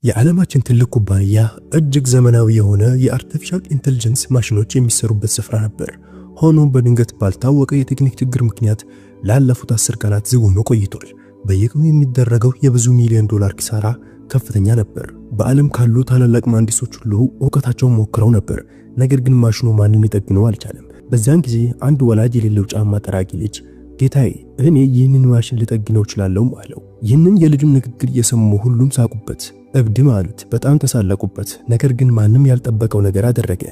የዓለማችን ትልቅ ኩባንያ እጅግ ዘመናዊ የሆነ የአርቲፊሻል ኢንተለጀንስ ማሽኖች የሚሰሩበት ስፍራ ነበር። ሆኖም በድንገት ባልታወቀ የቴክኒክ ችግር ምክንያት ላለፉት 10 ቀናት ዝግ ሆኖ ቆይቷል። በየቀኑ የሚደረገው የብዙ ሚሊዮን ዶላር ኪሳራ ከፍተኛ ነበር። በዓለም ካሉ ታላላቅ መሐንዲሶች ሁሉ ዕውቀታቸውን ሞክረው ነበር፣ ነገር ግን ማሽኑ ማንም ሊጠግነው አልቻለም። በዚያን ጊዜ አንድ ወላጅ የሌለው ጫማ ጠራጊ ልጅ ጌታዬ እኔ ይህንን ማሽን ልጠግነው እችላለሁ አለው። ይህንን የልጁን ንግግር የሰሙ ሁሉም ሳቁበት፣ እብድም አሉት፣ በጣም ተሳለቁበት። ነገር ግን ማንም ያልጠበቀው ነገር አደረገ።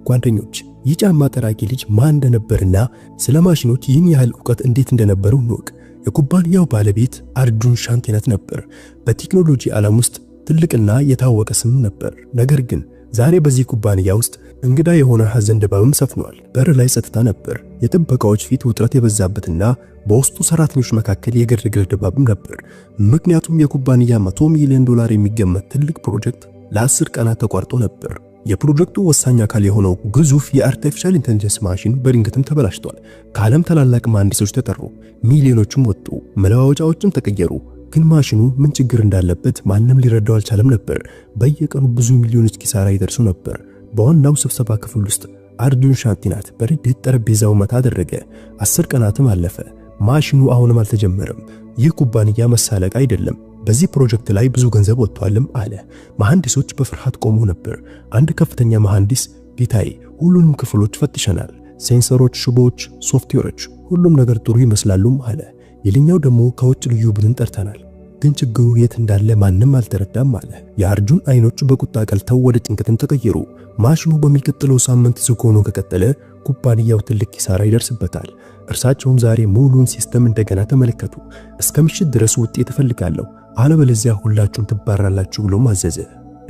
ጓደኞች፣ ይህ ጫማ ጠራጊ ልጅ ማን እንደነበርና ስለ ማሽኖች ይህን ያህል ዕውቀት እንዴት እንደነበረው እንወቅ። የኩባንያው ባለቤት አርጁን ሻንቲነት ነበር። በቴክኖሎጂ ዓለም ውስጥ ትልቅና የታወቀ ስም ነበር። ነገር ግን ዛሬ በዚህ ኩባንያ ውስጥ እንግዳ የሆነ ሐዘን ድባብም ሰፍኗል። በር ላይ ጸጥታ ነበር። የጥበቃዎች ፊት ውጥረት የበዛበትና በውስጡ ሰራተኞች መካከል የግርግር ድባብም ነበር። ምክንያቱም የኩባንያ $100 ሚሊዮን የሚገመት ትልቅ ፕሮጀክት ለ10 ቀናት ተቋርጦ ነበር። የፕሮጀክቱ ወሳኝ አካል የሆነው ግዙፍ የአርቲፊሻል ኢንተለጀንስ ማሽን በድንገትም ተበላሽቷል። ከዓለም ታላላቅ መሐንዲሶች ተጠሩ፣ ሚሊዮኖችም ወጡ፣ መለዋወጫዎችም ተቀየሩ። ግን ማሽኑ ምን ችግር እንዳለበት ማንም ሊረዳው አልቻለም ነበር። በየቀኑ ብዙ ሚሊዮኖች ኪሳራ ይደርሱ ነበር። በዋናው ስብሰባ ክፍል ውስጥ አርጁን ሻንቲናት በርዴት ጠረጴዛው መታ አደረገ። 10 ቀናትም አለፈ። ማሽኑ አሁንም አልተጀመረም። ይህ ኩባንያ መሳለቅ አይደለም፣ በዚህ ፕሮጀክት ላይ ብዙ ገንዘብ ወጥቷልም አለ። መሐንዲሶች በፍርሃት ቆመው ነበር። አንድ ከፍተኛ መሐንዲስ ጌታዬ ሁሉንም ክፍሎች ፈትሸናል፣ ሴንሰሮች፣ ሽቦዎች፣ ሶፍትዌሮች፣ ሁሉም ነገር ጥሩ ይመስላሉም አለ። የሌላኛው ደግሞ ከውጭ ልዩ ቡድን ጠርተናል፣ ግን ችግሩ የት እንዳለ ማንም አልተረዳም አለ። የአርጁን አይኖች በቁጣ ቀልተው ወደ ጭንቀትም ተቀየሩ። ማሽኑ በሚቀጥለው ሳምንት ዝግ ሆኖ ከቀጠለ ኩባንያው ትልቅ ኪሳራ ይደርስበታል። እርሳቸውም ዛሬ ሙሉን ሲስተም እንደገና ተመለከቱ። እስከ ምሽት ድረስ ውጤት እፈልጋለሁ፣ አለበለዚያ ሁላችሁም ትባራላችሁ ብሎም አዘዘ።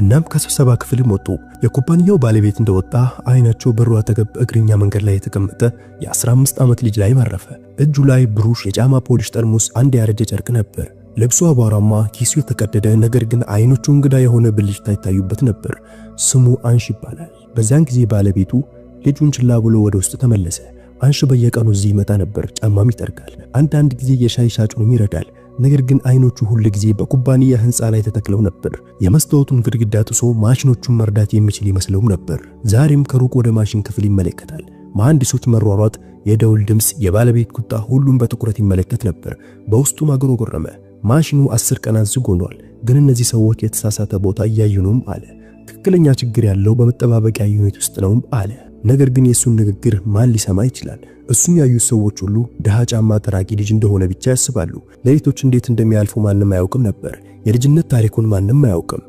እናም ከስብሰባ ክፍልም ወጡ። የኩባንያው ባለቤት እንደወጣ አይናቸው በሩ አጠገብ እግረኛ መንገድ ላይ የተቀመጠ የ15 ዓመት ልጅ ላይ ማረፈ። እጁ ላይ ብሩሽ፣ የጫማ ፖሊሽ ጠርሙስ፣ አንድ ያረጀ ጨርቅ ነበር። ልብሱ አቧራማ፣ ኪሱ የተቀደደ፣ ነገር ግን አይኖቹ እንግዳ የሆነ ብልጭታ ይታዩበት ነበር። ስሙ አንሽ ይባላል። በዚያን ጊዜ ባለቤቱ ልጁን ችላ ብሎ ወደ ውስጥ ተመለሰ። አንሽ በየቀኑ እዚህ ይመጣ ነበር፣ ጫማም ይጠርጋል፣ አንዳንድ ጊዜ የሻይ ሻጩንም ይረዳል። ነገር ግን አይኖቹ ሁሉ ጊዜ በኩባንያ ህንፃ ላይ ተተክለው ነበር። የመስታወቱን ግድግዳ ጥሶ ማሽኖቹን መርዳት የሚችል ይመስለውም ነበር። ዛሬም ከሩቅ ወደ ማሽን ክፍል ይመለከታል። መሐንዲሶች መሯሯጥ፣ የደውል ድምፅ፣ የባለቤት ቁጣ፣ ሁሉም በትኩረት ይመለከት ነበር። በውስጡ ማገሮገረመ። ማሽኑ 10 ቀናት ዝግ ሆኗል፣ ግን እነዚህ ሰዎች የተሳሳተ ቦታ እያዩ ነውም አለ። ትክክለኛ ችግር ያለው በመጠባበቂያ ዩኒት ውስጥ ነውም አለ። ነገር ግን የሱን ንግግር ማን ሊሰማ ይችላል? እሱን ያዩት ሰዎች ሁሉ ድሃ ጫማ ጠራጊ ልጅ እንደሆነ ብቻ ያስባሉ። ሌሊቶች እንዴት እንደሚያልፉ ማንም አያውቅም ነበር። የልጅነት ታሪኩን ማንም አያውቅም።